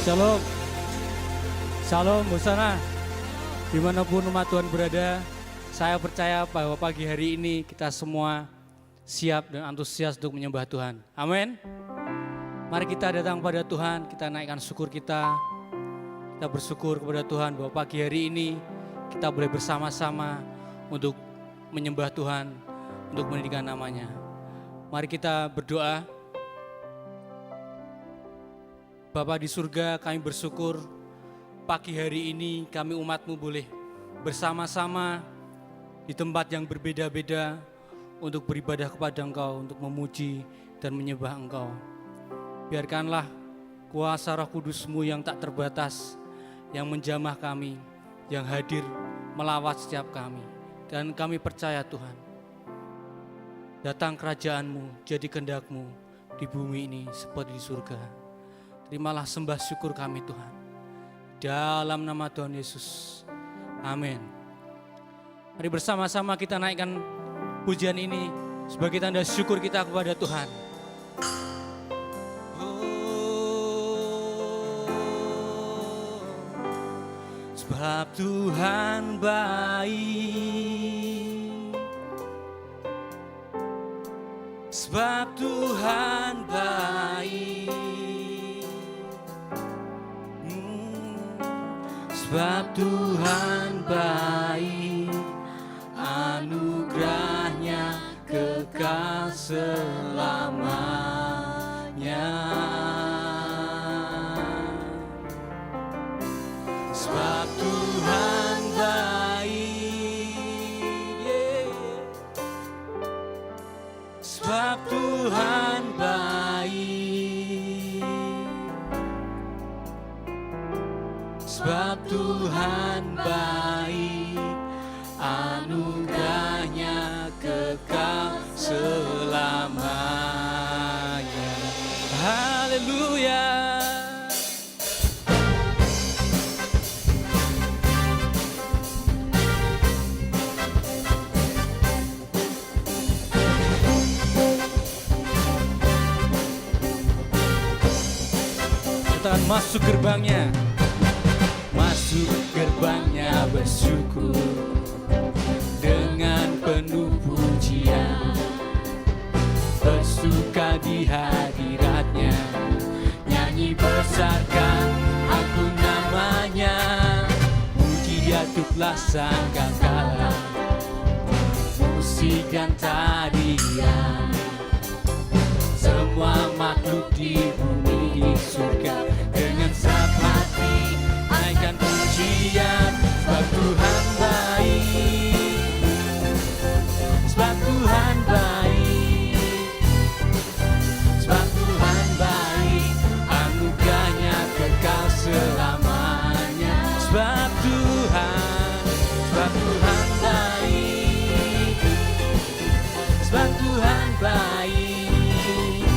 Shalom, Shalom Hosana. Dimanapun umat Tuhan berada, saya percaya bahwa pagi hari ini kita semua siap dan antusias untuk menyembah Tuhan. Amin. Mari kita datang pada Tuhan, kita naikkan syukur kita. Kita bersyukur kepada Tuhan bahwa pagi hari ini kita boleh bersama-sama untuk menyembah Tuhan, untuk meninggikan namanya. Mari kita berdoa. Bapa di surga, kami bersyukur pagi hari ini kami umat-Mu boleh bersama-sama di tempat yang berbeda-beda untuk beribadah kepada Engkau, untuk memuji dan menyembah Engkau. Biarkanlah kuasa Roh Kudus-Mu yang tak terbatas, yang menjamah kami, yang hadir melawat setiap kami. Dan kami percaya Tuhan, datang kerajaan-Mu, jadi kehendak-Mu di bumi ini seperti di surga. Terimalah sembah syukur kami Tuhan. Dalam nama Tuhan Yesus. Amin. Mari bersama-sama kita naikkan pujian ini sebagai tanda syukur kita kepada Tuhan. Sebab Tuhan baik. Sebab Tuhan baik. Sebab Tuhan baik, anugerahnya kekal selamanya. Sebab Tuhan baik, sebab Tuhan baik. Sebab Tuhan baik, anugerahnya kekal selamanya. Haleluya. Kita masuk gerbangnya. Masuk gerbangnya bersyukur dengan penuh pujian, bersuka di hadiratnya, nyanyi besarkan aku namanya, puji dia tutlah sangkakala, musik dan tarian, semua makhluk di bumi di surga dengan satu hati naikkan pujian. Sebab Tuhan baik, sebab Tuhan baik, sebab Tuhan baik, anugerahnya kekal selamanya. Sebab Tuhan baik, sebab Tuhan baik,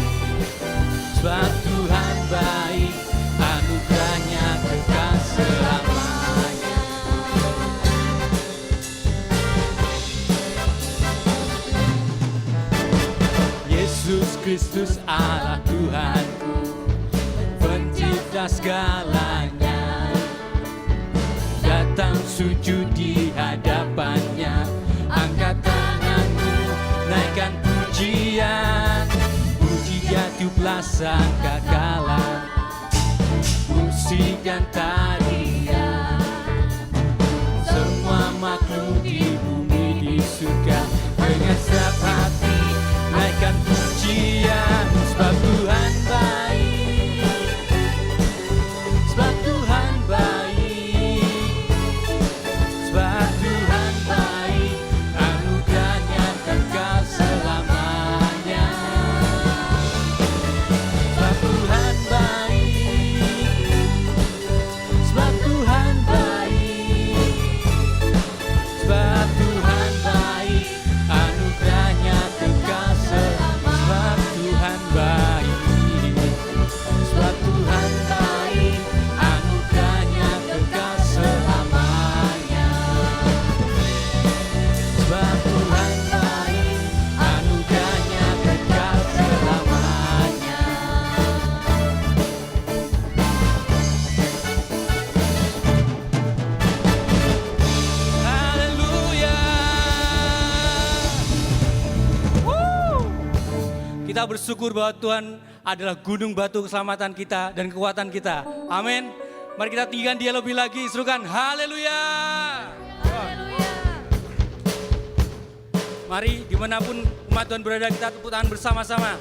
sebab Tuhan baik, anugerahnya kekal selamanya. Yesus Kristus Allah Tuhanku, pencipta segalanya, datang sujud di hadapannya, angkat tanganmu, naikkan pujian, puji jatuhlah sangkakala, musik dan tarian, semua makhluk di bumi di surga dengan setiap hati naikkan pujian. Sebab Tuhan baik, sebab Tuhan baik, sebab Tuhan baik, anugerahnya kekal selamanya. Sebab Tuhan baik, Kita bersyukur bahwa Tuhan adalah gunung batu keselamatan kita dan kekuatan kita. Amin. Mari kita tinggikan Dia lebih lagi, serukan haleluya. Mari dimanapun umat Tuhan berada, kita tepuk tangan bersama-sama.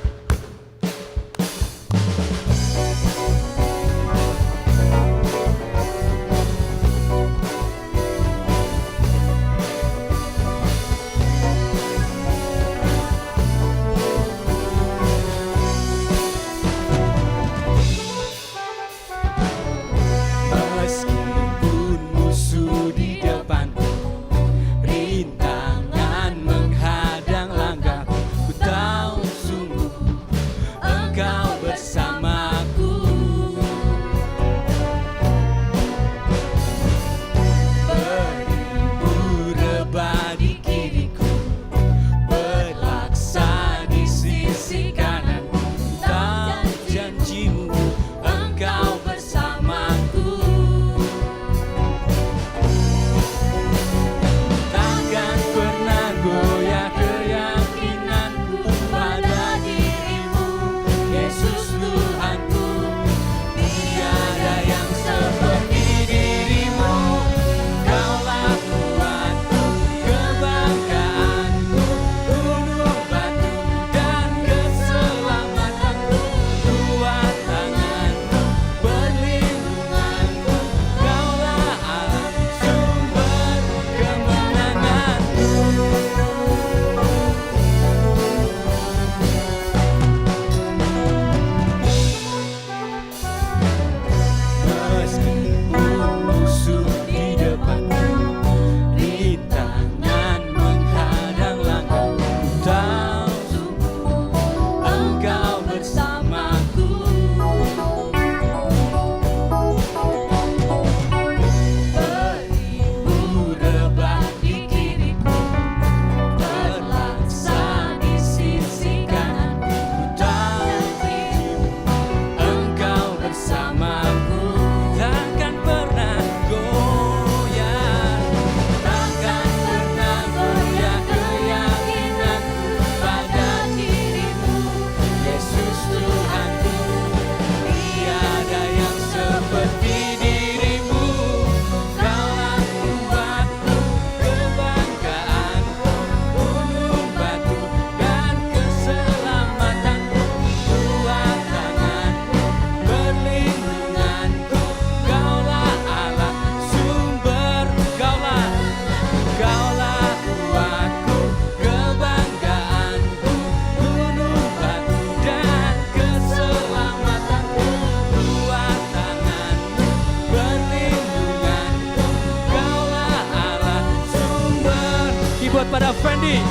Buat pada Fendi.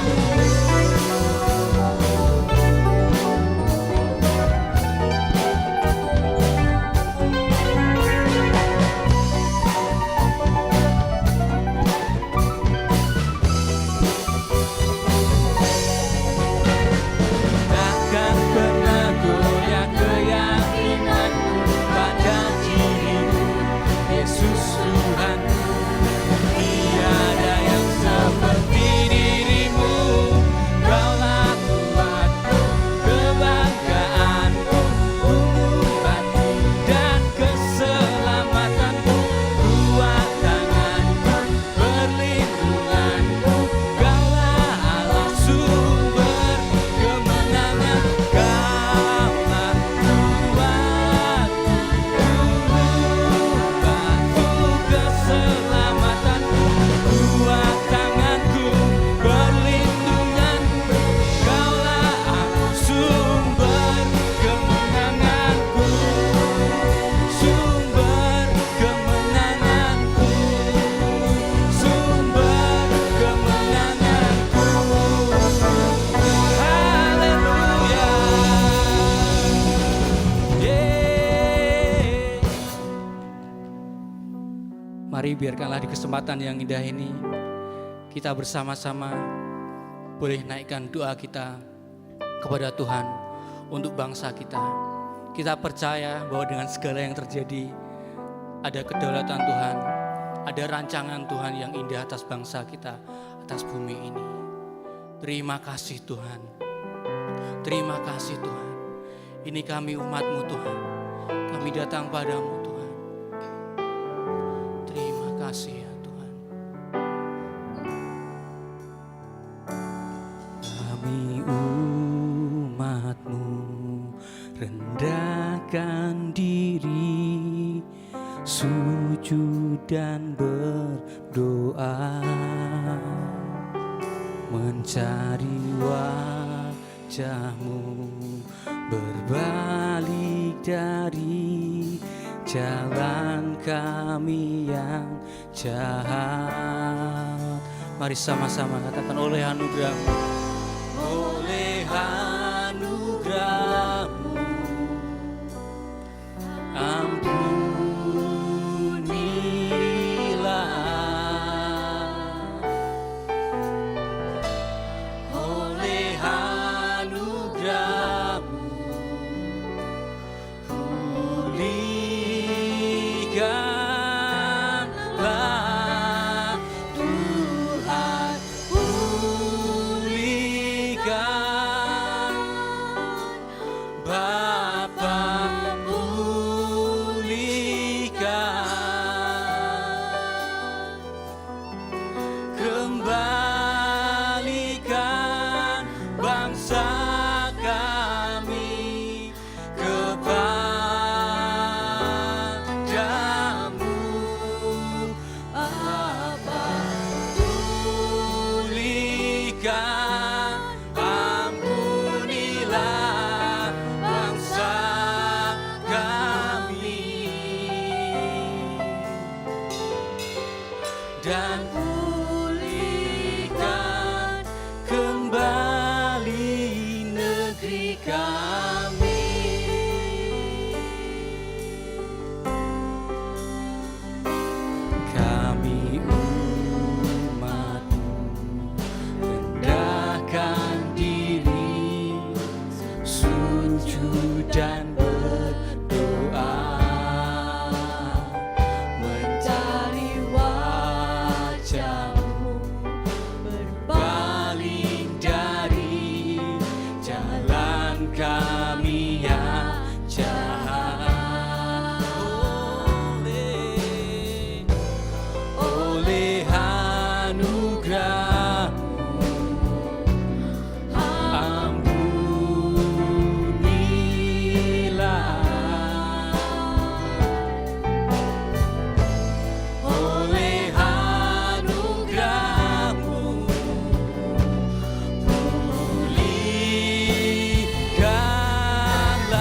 Takkan pernah goyah keyakinanku pada dirimu, Yesus Tuhanku. Tiada yang seperti dirimu, Kaulah kuatku, kebanggaanku, gunung batu dan keselamatanku, kuat tanganku, perlindunganku, Kaulah Allah sumber kemenangan, Kaulah kuatku, gunung batu keselamatanku, kuat tanganku, perlindunganku, Kaulah aku sumber kemenanganku, sumber kemenanganku, sumber kemenanganku. Haleluya. Yeay. Mari biarkanlah di kesempatan yang indah ini kita bersama-sama boleh naikkan doa kita kepada Tuhan untuk bangsa kita. Kita percaya bahwa dengan segala yang terjadi ada kedaulatan Tuhan, ada rancangan Tuhan yang indah atas bangsa kita, atas bumi ini. Terima kasih Tuhan. Terima kasih Tuhan. Ini kami umat-Mu Tuhan. Kami datang padamu Tuhan. Terima kasih ya Tuhan. Kami umat-Mu rendahkan diri, sujud dan berdoa, mencari wajah-Mu, berbalik dari jalan kami yang jahat. Mari sama-sama katakan, oleh anugerah-Mu, oleh anugerah-Mu, ampunilah. Oleh anugerah-Mu, pulihkanlah Tuhan, pulihkan Bapa, pulihkan, kembalikan bangsa kami kepadamu, Bapa, pulihkan, ampunilah bangsa kami, dan pulihkan kembali negeri kami. Kami umat-Mu rendahkan diri, sujud dan berdoa, mencari wajah-Mu, berpaling dari jalan kami yang jahat. Oleh anugerah-Mu, ampunilah. Oleh anugerah-Mu, pulihkanlah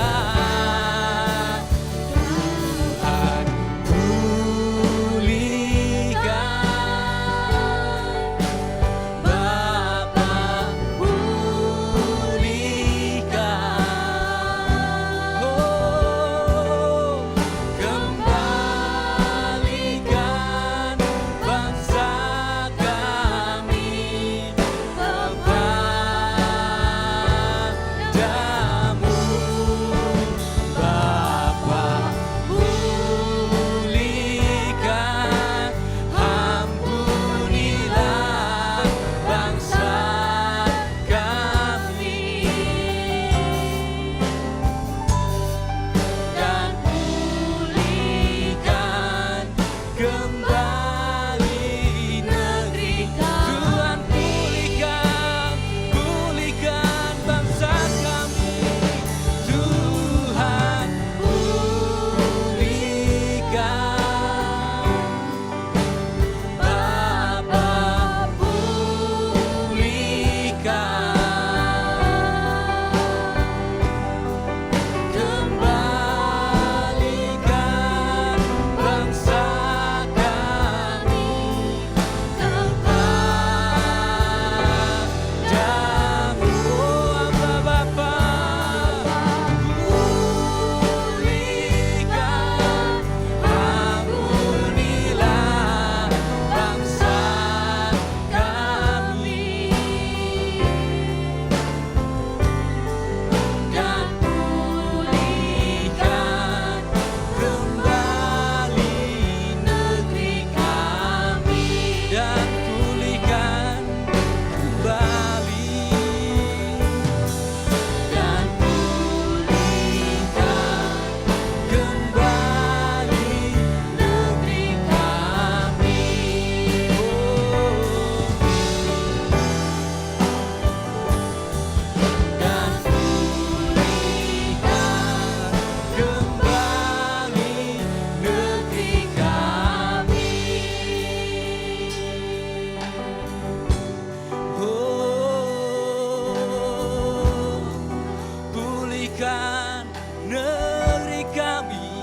damaikan negeri kami,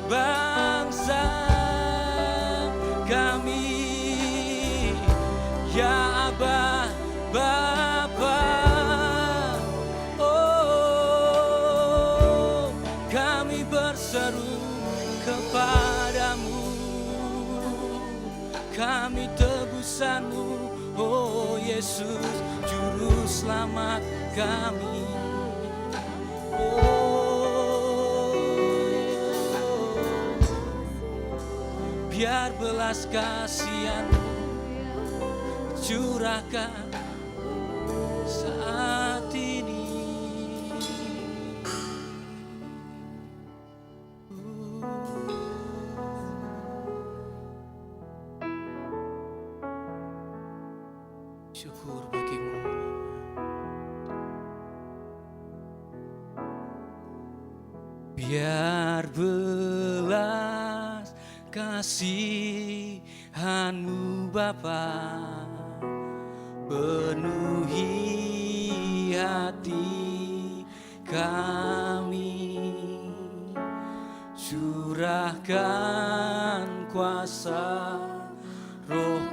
bangsa kami. Ya Aba Bapa, oh kami berseru kepadamu, kami tebusanmu, oh Yesus Juru Selamat kami. Oh, biar belas kasihan curahkan saat ini. Syukur bagimu. Biar belas kasihan-Mu Bapa penuhi hati kami, curahkan kuasa Roh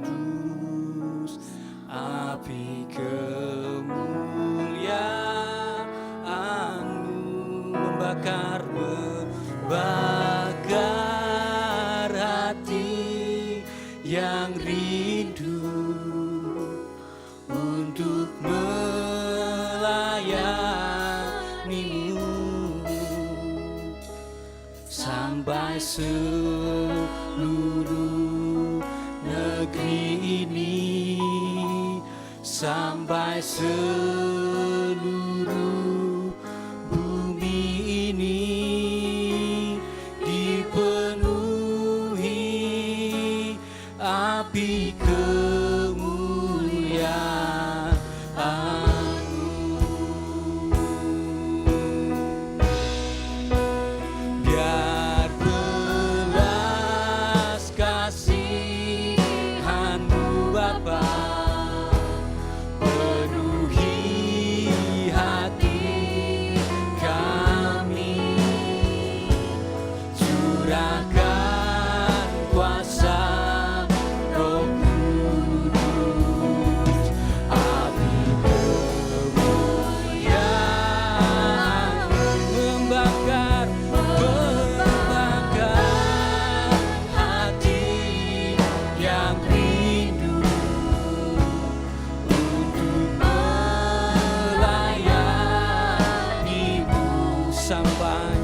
Kudus, api kemuliaan-Mu membakar hati yang rindu untuk melayani-Mu sampai seluruh negeri ini, sampai seluruh bumi ini dipenuhi api biar belas kasihan-Mu Bapa penuhi hati kami, curahkan kuasa Roh Kudus, api kemuliaan membakar hati yang rindu untuk melayani-Mu sampai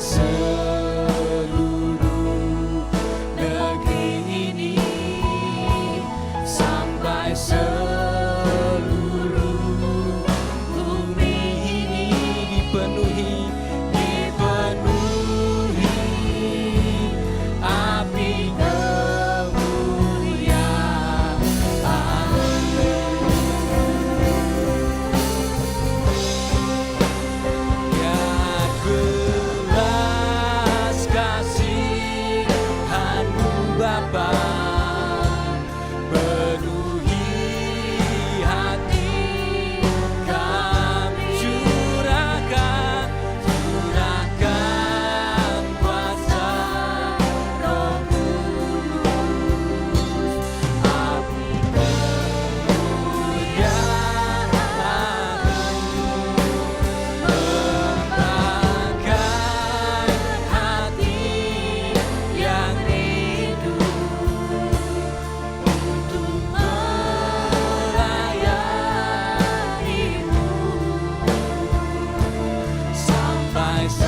seluruh negeri ini, sampai seluruh bumi ini dipenuhi api kemuliaan-Mu. Biar belas kasihan-Mu Bapa penuhi hati kami, curahkan kuasa Roh Kudus, api kemuliaan-Mu membakar hati yang rindu untuk melayani-Mu sampai seluruh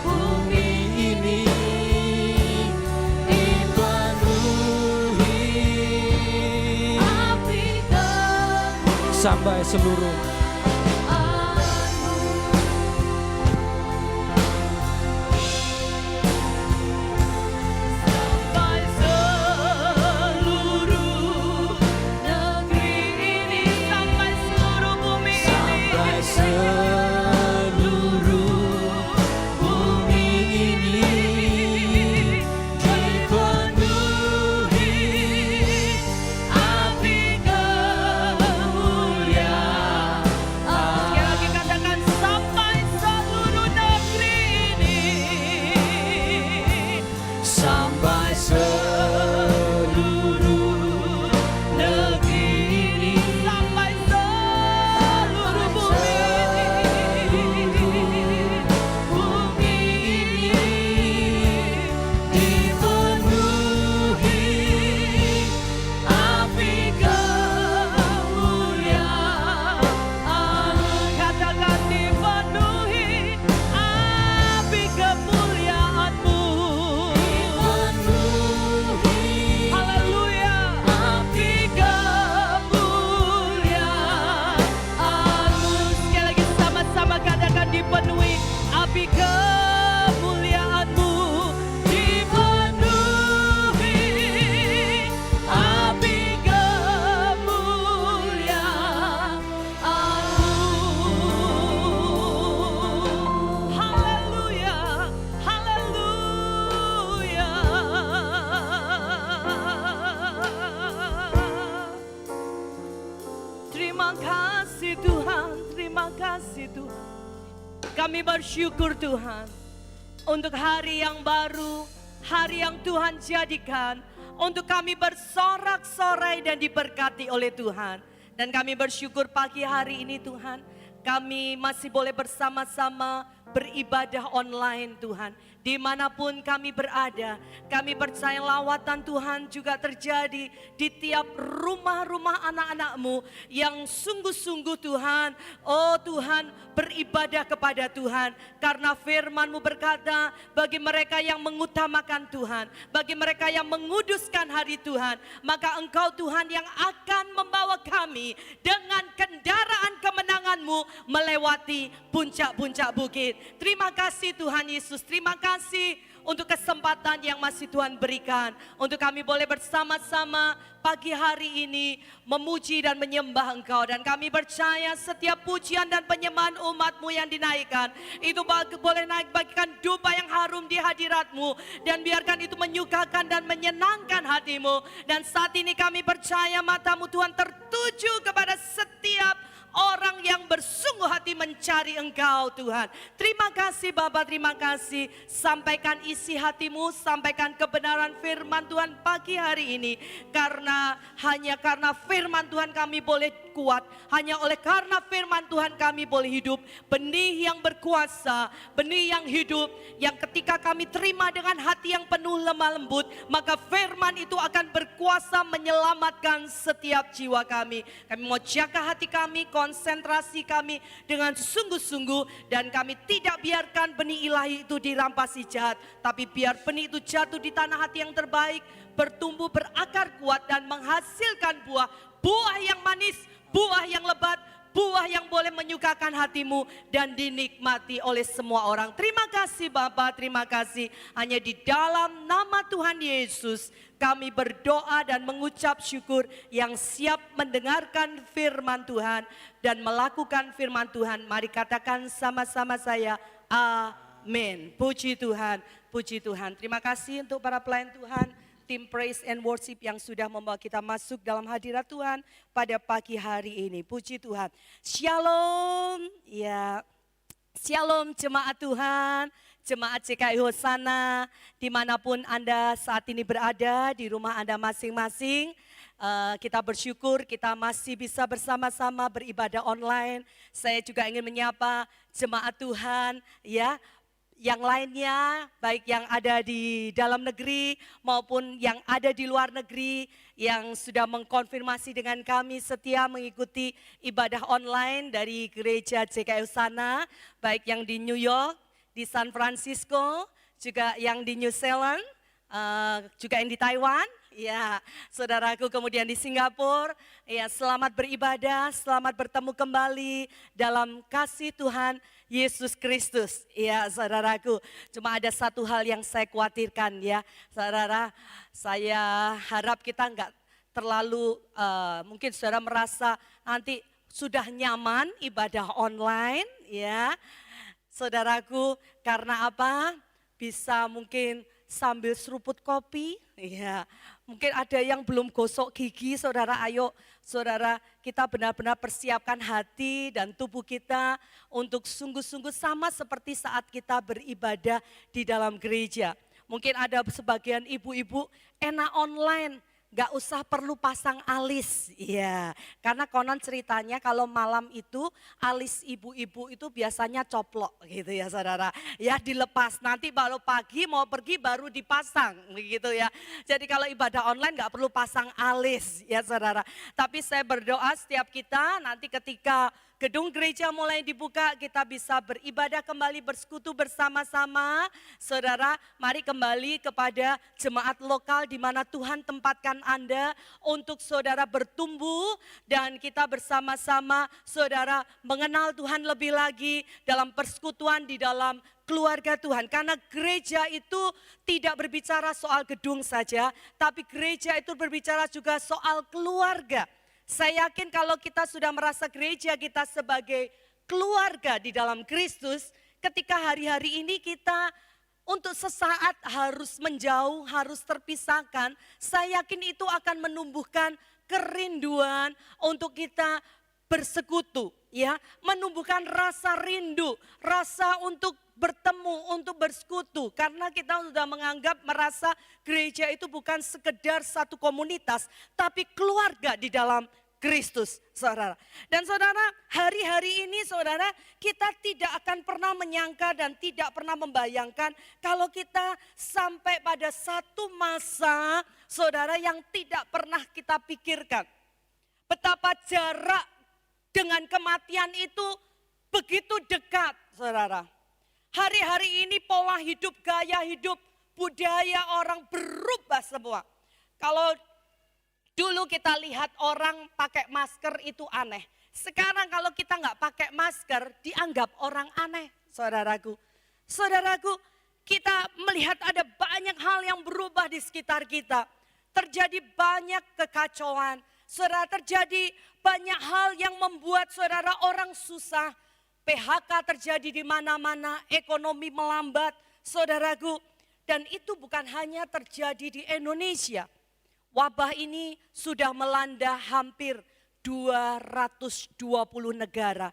bumi ini dipenuhi sampai seluruh seluruh bumi ini Kami bersyukur Tuhan untuk hari yang baru, hari yang Tuhan jadikan untuk kami bersorak-sorai dan diberkati oleh Tuhan. Dan kami bersyukur pagi hari ini Tuhan, kami masih boleh bersama-sama beribadah online Tuhan. Dimanapun kami berada, kami percaya lawatan Tuhan juga terjadi di tiap rumah-rumah anak-anak-Mu yang sungguh-sungguh Tuhan, oh Tuhan, beribadah kepada Tuhan. Karena firman-Mu berkata, bagi mereka yang mengutamakan Tuhan, bagi mereka yang menguduskan hari Tuhan, maka Engkau Tuhan yang akan membawa kami dengan kendaraan kemenangan-Mu melewati puncak-puncak bukit. Terima kasih Tuhan Yesus, terima kasih untuk kesempatan yang masih Tuhan berikan, untuk kami boleh bersama-sama pagi hari ini memuji dan menyembah Engkau. Dan kami percaya setiap pujian dan penyembahan umat-Mu yang dinaikkan, itu boleh naik bagikan dupa yang harum di hadirat-Mu, dan biarkan itu menyukakan dan menyenangkan hati-Mu. Dan saat ini kami percaya mata-Mu Tuhan tertuju kepada setiap orang yang bersungguh hati mencari Engkau Tuhan. Terima kasih Bapa, terima kasih. Sampaikan isi hati-Mu, sampaikan kebenaran firman Tuhan pagi hari ini. Hanya karena firman Tuhan kami boleh kuat. Hanya oleh karena firman Tuhan kami boleh hidup. Benih yang berkuasa, benih yang hidup, yang ketika kami terima dengan hati yang penuh lemah lembut, maka firman itu akan berkuasa menyelamatkan setiap jiwa kami. Kami mau jaga hati kami, konsentrasi kami dengan sungguh-sungguh, dan kami tidak biarkan benih ilahi itu dirampasi jahat, tapi biar benih itu jatuh di tanah hati yang terbaik, bertumbuh, berakar kuat, dan menghasilkan buah, buah yang manis, buah yang lebat, buah yang boleh menyukakan hati-Mu dan dinikmati oleh semua orang. Terima kasih Bapa, terima kasih. Hanya di dalam nama Tuhan Yesus kami berdoa dan mengucap syukur, yang siap mendengarkan firman Tuhan dan melakukan firman Tuhan. Mari katakan sama-sama saya, amin. Puji Tuhan, puji Tuhan. Terima kasih untuk para pelayan Tuhan, tim praise and worship yang sudah membawa kita masuk dalam hadirat Tuhan pada pagi hari ini. Puji Tuhan. Shalom, ya. Shalom jemaat Tuhan, jemaat CKI Hosana, dimanapun Anda saat ini berada, di rumah Anda masing-masing. Kita bersyukur kita masih bisa bersama-sama beribadah online. Saya juga ingin menyapa jemaat Tuhan, ya, yang lainnya, baik yang ada di dalam negeri maupun yang ada di luar negeri, yang sudah mengkonfirmasi dengan kami setia mengikuti ibadah online dari gereja CKI Hosana, baik yang di New York, di San Francisco, juga yang di New Zealand, juga yang di Taiwan. Ya, saudaraku, kemudian di Singapura. Ya, selamat beribadah, selamat bertemu kembali dalam kasih Tuhan Yesus Kristus. Ya, saudaraku, cuma ada satu hal yang saya khawatirkan ya, saudara. Saya harap kita enggak terlalu, mungkin saudara merasa nanti sudah nyaman ibadah online ya. Saudaraku, karena apa? Bisa mungkin sambil seruput kopi, ya. Mungkin ada yang belum gosok gigi, saudara, ayo saudara, kita benar-benar persiapkan hati dan tubuh kita untuk sungguh-sungguh sama seperti saat kita beribadah di dalam gereja. Mungkin ada sebagian ibu-ibu enak online, gak usah perlu pasang alis, ya. Karena konon ceritanya kalau malam itu alis ibu-ibu itu biasanya coplok gitu ya saudara. Ya dilepas, nanti baru pagi mau pergi baru dipasang begitu ya. Jadi kalau ibadah online gak perlu pasang alis ya saudara. Tapi saya berdoa setiap kita nanti ketika gedung gereja mulai dibuka, kita bisa beribadah kembali, bersekutu bersama-sama. Saudara, mari kembali kepada jemaat lokal di mana Tuhan tempatkan Anda untuk saudara bertumbuh, dan kita bersama-sama saudara mengenal Tuhan lebih lagi dalam persekutuan di dalam keluarga Tuhan. Karena gereja itu tidak berbicara soal gedung saja, tapi gereja itu berbicara juga soal keluarga. Saya yakin kalau kita sudah merasa gereja kita sebagai keluarga di dalam Kristus, ketika hari-hari ini kita untuk sesaat harus menjauh, harus terpisahkan, saya yakin itu akan menumbuhkan kerinduan untuk kita bersekutu, ya, menumbuhkan rasa rindu, rasa untuk bertemu, untuk bersekutu. Karena kita sudah merasa gereja itu bukan sekedar satu komunitas, tapi keluarga di dalam Kristus, saudara. Dan saudara, hari-hari ini saudara, kita tidak akan pernah menyangka dan tidak pernah membayangkan kalau kita sampai pada satu masa, saudara, yang tidak pernah kita pikirkan. Betapa jarak dengan kematian itu begitu dekat, saudara. Hari-hari ini pola hidup, gaya hidup, budaya orang berubah semua. Kalau dulu kita lihat orang pakai masker itu aneh. Sekarang kalau kita nggak pakai masker dianggap orang aneh, saudaraku. Saudaraku, kita melihat ada banyak hal yang berubah di sekitar kita. Terjadi banyak kekacauan. Saudara, terjadi banyak hal yang membuat saudara orang susah. PHK terjadi di mana-mana, ekonomi melambat, saudaraku. Dan itu bukan hanya terjadi di Indonesia. Wabah ini sudah melanda hampir 220 negara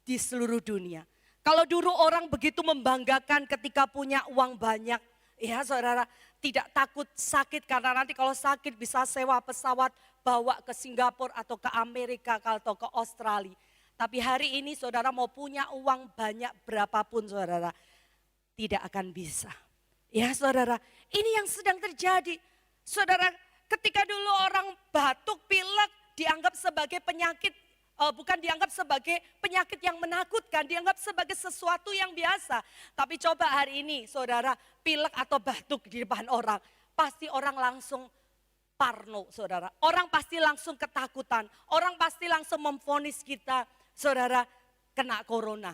di seluruh dunia. Kalau dulu orang begitu membanggakan ketika punya uang banyak, ya saudara, tidak takut sakit karena nanti kalau sakit bisa sewa pesawat bawa ke Singapura atau ke Amerika atau ke Australia. Tapi hari ini saudara mau punya uang banyak berapapun saudara, tidak akan bisa. Ya saudara, ini yang sedang terjadi. Saudara, ketika dulu orang batuk, pilek dianggap sebagai penyakit, bukan dianggap sebagai penyakit yang menakutkan, dianggap sebagai sesuatu yang biasa. Tapi coba hari ini saudara, pilek atau batuk di depan orang, pasti orang langsung parno saudara. Orang pasti langsung ketakutan, orang pasti langsung memvonis kita, saudara, kena corona.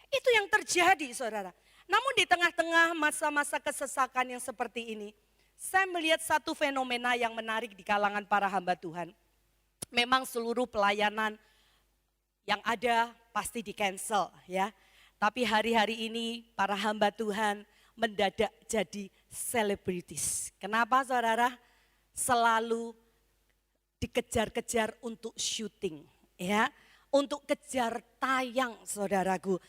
Itu yang terjadi saudara. Namun di tengah-tengah masa-masa kesesakan yang seperti ini, saya melihat satu fenomena yang menarik di kalangan para hamba Tuhan. Memang seluruh pelayanan yang ada pasti di cancel ya. Tapi hari-hari ini para hamba Tuhan mendadak jadi selebritis. Kenapa saudara? Selalu dikejar-kejar untuk syuting ya. Untuk kejar tayang saudaraku.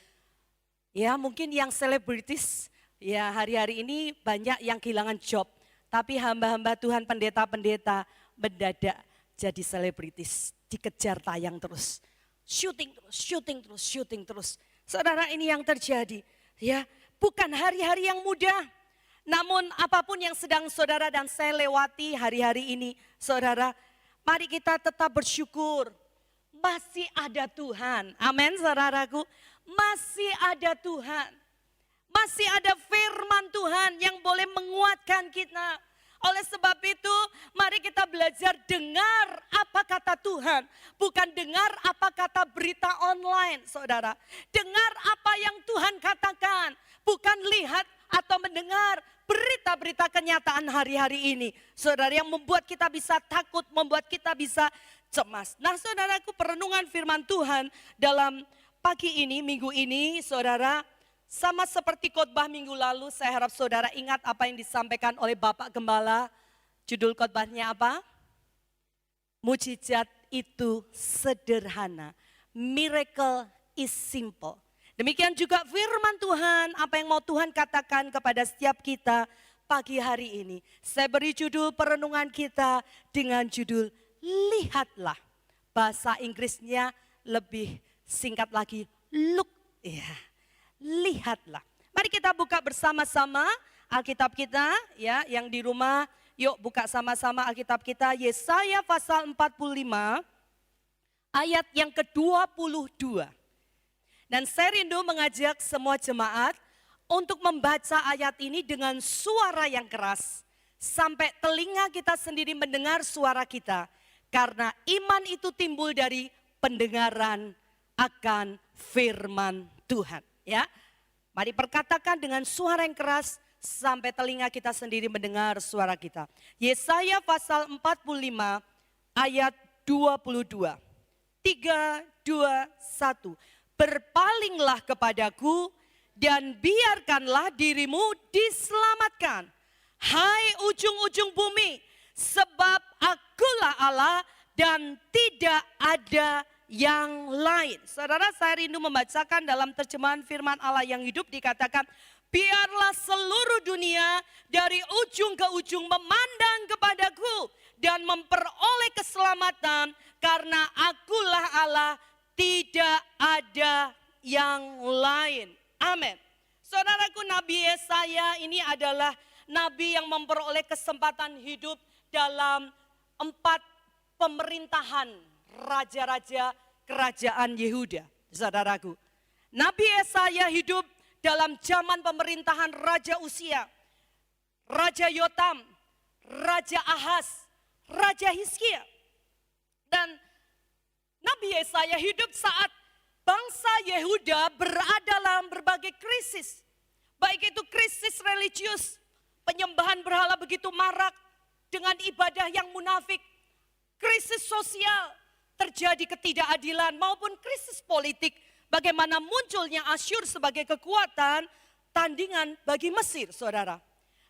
Ya mungkin yang selebritis ya hari-hari ini banyak yang kehilangan job. Tapi hamba-hamba Tuhan, pendeta-pendeta mendadak jadi selebritis. Dikejar tayang terus. Syuting terus, syuting terus, syuting terus. Saudara, ini yang terjadi. Ya, bukan hari-hari yang mudah. Namun apapun yang sedang saudara dan saya lewati hari-hari ini. Saudara, mari kita tetap bersyukur. Masih ada Tuhan. Amin saudaraku. Masih ada Tuhan. Masih ada firman Tuhan yang boleh menguatkan kita. Oleh sebab itu mari kita belajar dengar apa kata Tuhan. Bukan dengar apa kata berita online saudara. Dengar apa yang Tuhan katakan. Bukan lihat atau mendengar berita-berita kenyataan hari-hari ini. Saudara, yang membuat kita bisa takut, membuat kita bisa cemas. Nah saudaraku, perenungan firman Tuhan dalam pagi ini, minggu ini saudara, sama seperti khotbah minggu lalu, saya harap saudara ingat apa yang disampaikan oleh Bapak Gembala. Judul khotbahnya apa? Mujizat itu sederhana, miracle is simple. Demikian juga firman Tuhan, apa yang mau Tuhan katakan kepada setiap kita pagi hari ini. Saya beri judul perenungan kita dengan judul lihatlah. Bahasa Inggrisnya lebih singkat lagi, look. Ya, lihatlah. Mari kita buka bersama-sama Alkitab kita ya, yang di rumah. Yuk buka sama-sama Alkitab kita, Yesaya pasal 45 ayat yang ke-22. Dan saya rindu mengajak semua jemaat untuk membaca ayat ini dengan suara yang keras. Sampai telinga kita sendiri mendengar suara kita. Karena iman itu timbul dari pendengaran akan firman Tuhan. Ya, mari perkatakan dengan suara yang keras sampai telinga kita sendiri mendengar suara kita. Yesaya pasal 45 ayat 22. 3, 2, 1. Berpalinglah kepadaku dan biarkanlah dirimu diselamatkan. Hai ujung-ujung bumi, sebab akulah Allah dan tidak ada yang lain. Saudara, saya rindu membacakan dalam terjemahan firman Allah yang hidup dikatakan, biarlah seluruh dunia dari ujung ke ujung memandang kepadaku dan memperoleh keselamatan karena akulah Allah, tidak ada yang lain. Amin. Saudaraku, Nabi Yesaya ini adalah nabi yang memperoleh kesempatan hidup dalam 4 pemerintahan raja-raja kerajaan Yehuda. Saudaraku, Nabi Yesaya hidup dalam zaman pemerintahan Raja Usia, Raja Yotam, Raja Ahaz, Raja Hizkia. Dan Nabi Yesaya hidup saat bangsa Yehuda berada dalam berbagai krisis. Baik itu krisis religius, penyembahan berhala begitu marak dengan ibadah yang munafik. Krisis sosial, terjadi ketidakadilan maupun krisis politik. Bagaimana munculnya Asyur sebagai kekuatan tandingan bagi Mesir, saudara.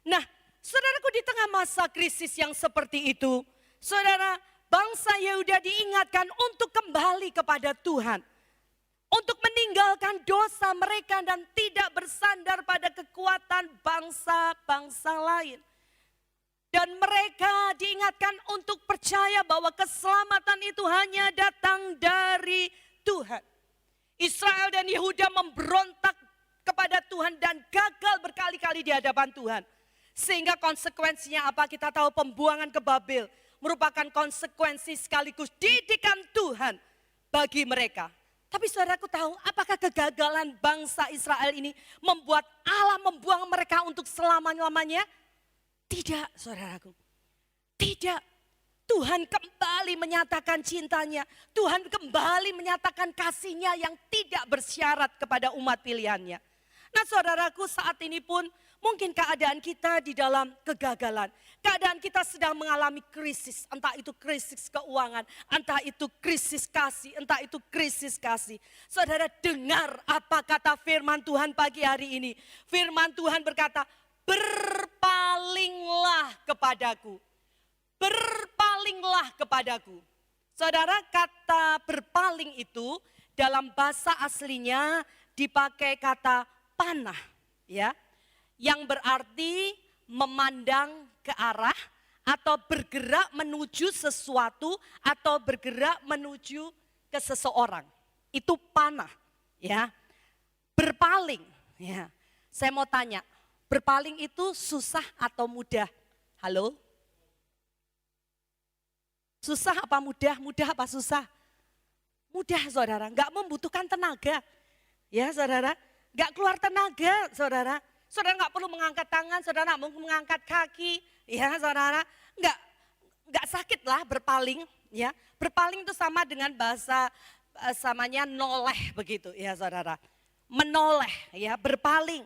Nah, saudaraku, di tengah masa krisis yang seperti itu, saudara, bangsa Yehuda diingatkan untuk kembali kepada Tuhan. Untuk meninggalkan dosa mereka dan tidak bersandar pada kekuatan bangsa-bangsa lain. Dan mereka diingatkan untuk percaya bahwa keselamatan itu hanya datang dari Tuhan. Israel dan Yehuda memberontak kepada Tuhan dan gagal berkali-kali di hadapan Tuhan. Sehingga konsekuensinya apa? Kita tahu pembuangan ke Babel merupakan konsekuensi sekaligus didikan Tuhan bagi mereka. Tapi saudaraku tahu, apakah kegagalan bangsa Israel ini membuat Allah membuang mereka untuk selama-lamanya? Tidak, saudaraku. Tidak. Tuhan kembali menyatakan cintanya. Tuhan kembali menyatakan kasihnya yang tidak bersyarat kepada umat pilihannya. Nah, saudaraku, saat ini pun mungkin keadaan kita di dalam kegagalan. Keadaan kita sedang mengalami krisis, entah itu krisis keuangan, entah itu krisis kasih, entah itu krisis kasih. Saudara, dengar apa kata firman Tuhan pagi hari ini. Firman Tuhan berkata, berpalinglah kepadaku. Berpalinglah kepadaku. Saudara, kata berpaling itu dalam bahasa aslinya dipakai kata panah, ya, yang berarti memandang ke arah atau bergerak menuju sesuatu atau bergerak menuju ke seseorang. Itu panah, ya. Berpaling, ya. Saya mau tanya, berpaling itu susah atau mudah? Halo? Susah apa mudah? Mudah apa susah? Mudah, saudara. Enggak membutuhkan tenaga. Ya, saudara. Enggak keluar tenaga, saudara. Saudara enggak perlu mengangkat tangan, saudara enggak mau mengangkat kaki. Ya, saudara. Enggak sakit lah berpaling. Ya, berpaling itu sama dengan bahasa samanya noleh begitu, ya saudara. Menoleh, ya, berpaling.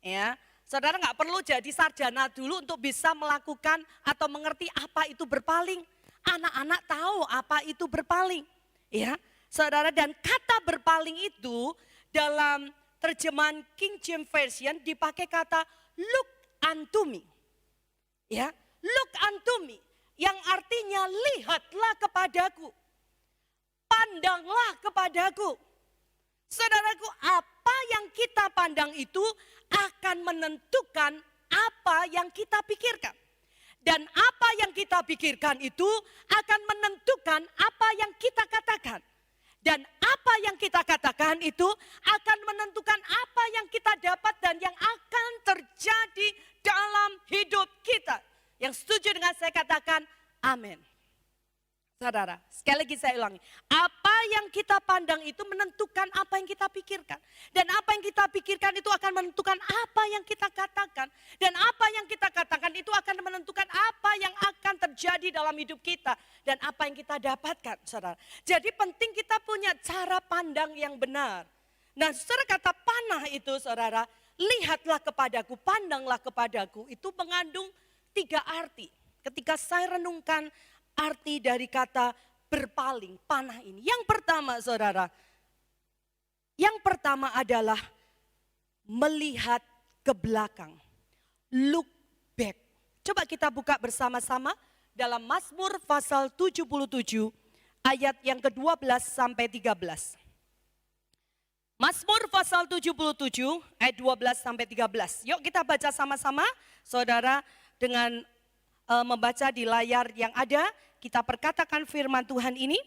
Ya, saudara enggak perlu jadi sarjana dulu untuk bisa melakukan atau mengerti apa itu berpaling. Anak-anak tahu apa itu berpaling, ya, saudara. Dan kata berpaling itu dalam terjemahan King James Version dipakai kata look unto me, ya, look unto me, yang artinya lihatlah kepadaku, pandanglah kepadaku. Saudaraku, apa yang kita pandang itu akan menentukan apa yang kita pikirkan. Dan apa yang kita pikirkan itu akan menentukan apa yang kita katakan. Dan apa yang kita katakan itu akan menentukan apa yang kita dapat dan yang akan terjadi dalam hidup kita. Yang setuju dengan saya katakan amin. Saudara, sekali lagi saya ulangi. Apa yang kita pandang itu menentukan apa yang kita pikirkan. Dan apa yang kita pikirkan itu akan menentukan apa yang kita katakan. Dan apa yang kita katakan itu akan menentukan apa yang akan terjadi dalam hidup kita. Dan apa yang kita dapatkan, saudara. Jadi penting kita punya cara pandang yang benar. Nah, saudara, kata panah itu, saudara, lihatlah kepadaku, pandanglah kepadaku. Itu mengandung 3 arti. Ketika saya renungkan arti dari kata berpaling, panah ini. Yang pertama, saudara, yang pertama adalah melihat ke belakang. Look back. Coba kita buka bersama-sama dalam Mazmur pasal 77 ayat yang ke-12 sampai 13. Mazmur pasal 77 ayat 12 sampai 13. Yuk kita baca sama-sama, saudara, dengan membaca di layar yang ada. Kita perkatakan firman Tuhan ini.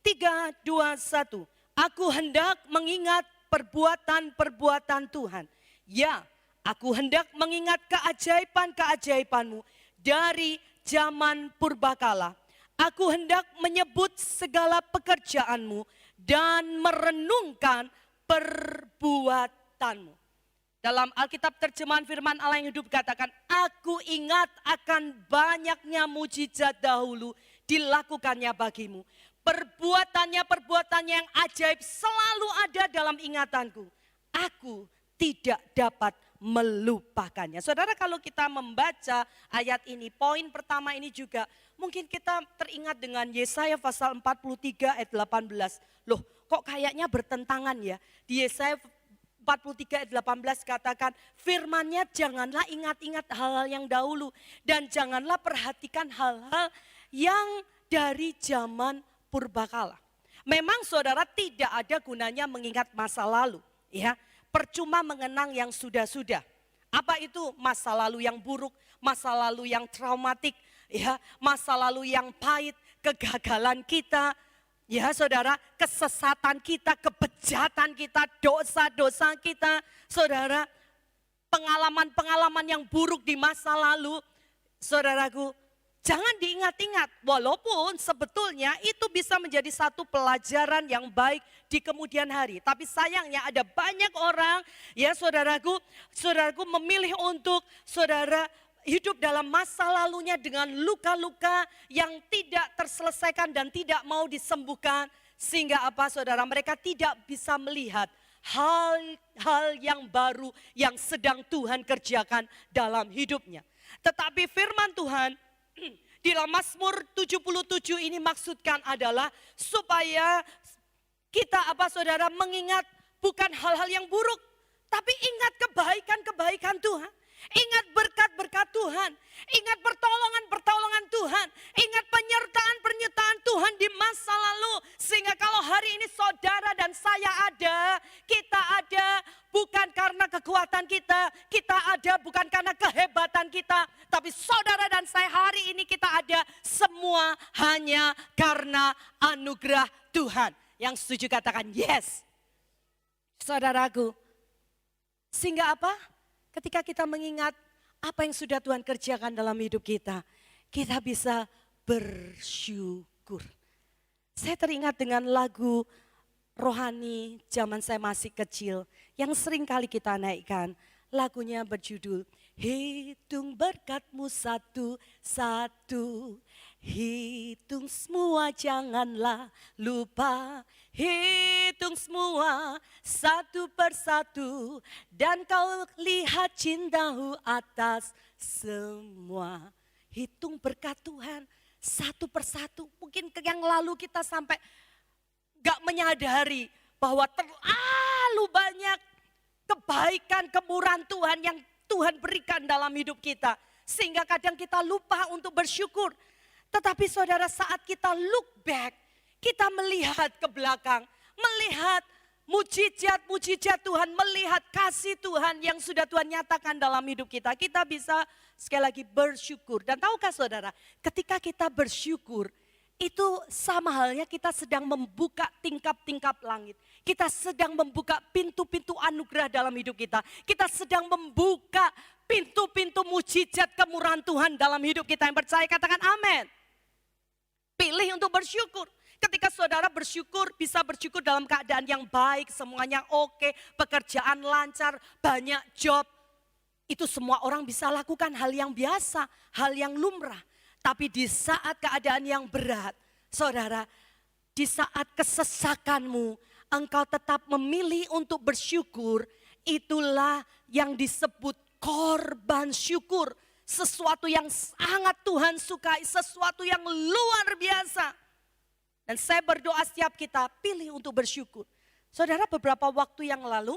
3, 2, 1. Aku hendak mengingat perbuatan-perbuatan Tuhan. Ya, aku hendak mengingat keajaiban-keajaiban-Mu dari zaman purbakala. Aku hendak menyebut segala pekerjaan-Mu dan merenungkan perbuatan-Mu. Dalam Alkitab terjemahan firman Allah yang hidup katakan, aku ingat akan banyaknya mujizat dahulu dilakukannya bagimu. Perbuatannya yang ajaib selalu ada dalam ingatanku. Aku tidak dapat melupakannya. Saudara, kalau kita membaca ayat ini, poin pertama ini juga mungkin kita teringat dengan Yesaya pasal 43 ayat 18. Loh, kok kayaknya bertentangan ya? Di Yesaya 43 ayat 18 katakan, firman-Nya janganlah ingat-ingat hal-hal yang dahulu dan janganlah perhatikan hal-hal yang dari zaman purbakala. Memang saudara tidak ada gunanya mengingat masa lalu, ya. Percuma mengenang yang sudah-sudah. Apa itu masa lalu yang buruk, masa lalu yang traumatik, ya, masa lalu yang pahit, kegagalan kita, ya saudara, kesesatan kita, kebejatan kita, dosa-dosa kita, saudara, pengalaman-pengalaman yang buruk di masa lalu, saudaraku, jangan diingat-ingat, walaupun sebetulnya itu bisa menjadi satu pelajaran yang baik di kemudian hari. Tapi sayangnya ada banyak orang, ya saudaraku memilih untuk saudara hidup dalam masa lalunya dengan luka-luka yang tidak terselesaikan dan tidak mau disembuhkan. Sehingga apa saudara, mereka tidak bisa melihat hal-hal yang baru yang sedang Tuhan kerjakan dalam hidupnya. Tetapi firman Tuhan di dalam Mazmur 77 ini maksudkan adalah supaya kita apa saudara mengingat bukan hal-hal yang buruk, tapi ingat kebaikan-kebaikan Tuhan. Ingat berkat-berkat Tuhan, ingat pertolongan-pertolongan Tuhan, ingat penyertaan-penyertaan Tuhan di masa lalu. Sehingga kalau hari ini saudara dan saya ada, kita ada bukan karena kekuatan kita ada bukan karena kehebatan kita. Tapi saudara dan saya hari ini kita ada semua hanya karena anugerah Tuhan. Yang setuju katakan yes. Saudaraku, sehingga apa? Ketika kita mengingat apa yang sudah Tuhan kerjakan dalam hidup kita, kita bisa bersyukur. Saya teringat dengan lagu rohani zaman saya masih kecil yang sering kali kita naikkan. Lagunya berjudul Hitung berkat-Mu satu-satu, hitung semua janganlah lupa, hitung semua satu persatu, dan kau lihat cinta-Mu atas semua. Hitung berkat Tuhan satu persatu. Mungkin yang lalu kita sampai gak menyadari bahwa terlalu banyak kebaikan, kemurahan Tuhan yang Tuhan berikan dalam hidup kita. Sehingga kadang kita lupa untuk bersyukur. Tetapi saudara, saat kita look back, kita melihat ke belakang, melihat mujizat-mujizat Tuhan, melihat kasih Tuhan yang sudah Tuhan nyatakan dalam hidup kita. Kita bisa sekali lagi bersyukur. Dan tahukah saudara, ketika kita bersyukur, itu sama halnya kita sedang membuka tingkap-tingkap langit. Kita sedang membuka pintu-pintu anugerah dalam hidup kita. Kita sedang membuka pintu-pintu mujizat kemurahan Tuhan dalam hidup kita. Yang percaya katakan amin. Pilih untuk bersyukur. Ketika saudara bersyukur, bisa bersyukur dalam keadaan yang baik, semuanya oke, pekerjaan lancar, banyak job. Itu semua orang bisa lakukan hal yang biasa, hal yang lumrah. Tapi di saat keadaan yang berat, saudara, di saat kesesakanmu, engkau tetap memilih untuk bersyukur, itulah yang disebut korban syukur. Sesuatu yang sangat Tuhan sukai, sesuatu yang luar biasa. Dan saya berdoa setiap kita pilih untuk bersyukur. Saudara, beberapa waktu yang lalu,